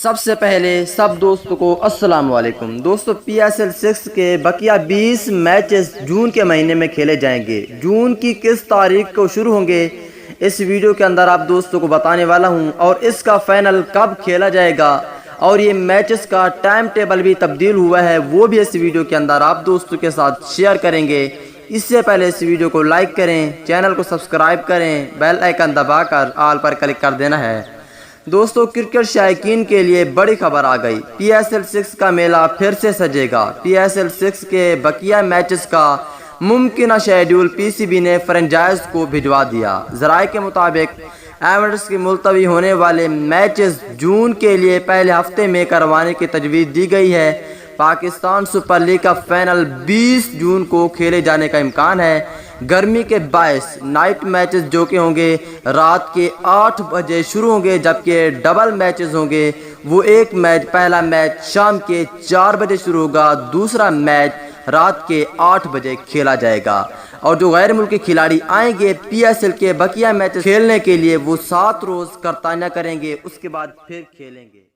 سب سے پہلے سب دوستوں کو السلام علیکم دوستو، PSL 6 کے بقیہ 20 میچز جون کے مہینے میں کھیلے جائیں گے۔ جون کی کس تاریخ کو شروع ہوں گے اس ویڈیو کے اندر آپ دوستوں کو بتانے والا ہوں، اور اس کا فائنل کب کھیلا جائے گا اور یہ میچز کا ٹائم ٹیبل بھی تبدیل ہوا ہے وہ بھی اس ویڈیو کے اندر آپ دوستوں کے ساتھ شیئر کریں گے۔ اس سے پہلے اس ویڈیو کو لائک کریں، چینل کو سبسکرائب کریں، بیل آئیکن دبا کر آل پر کلک کر دینا ہے۔ دوستو، کرکٹ شائقین کے لیے بڑی خبر آ گئی۔ PSL 6 کا میلہ پھر سے سجے گا۔ PSL 6 کے بقیہ میچز کا ممکنہ شیڈول PCB نے فرنچائز کو بھجوا دیا۔ ذرائع کے مطابق ایونٹس کے ملتوی ہونے والے میچز جون کے لیے پہلے ہفتے میں کروانے کی تجویز دی گئی ہے۔ پاکستان سپر لیگ کا فائنل 20 جون کو کھیلے جانے کا امکان ہے۔ گرمی کے باعث نائٹ میچز جو کہ ہوں گے رات کے 8 بجے شروع ہوں گے، جبکہ ڈبل میچز ہوں گے وہ ایک میچ، پہلا میچ شام کے 4 بجے شروع ہوگا، دوسرا میچ رات کے 8 بجے کھیلا جائے گا۔ اور جو غیر ملکی کھلاڑی آئیں گے PSL کے بقیہ میچز کھیلنے کے لیے وہ 7 روز کرتانیہ کریں گے، اس کے بعد پھر کھیلیں گے۔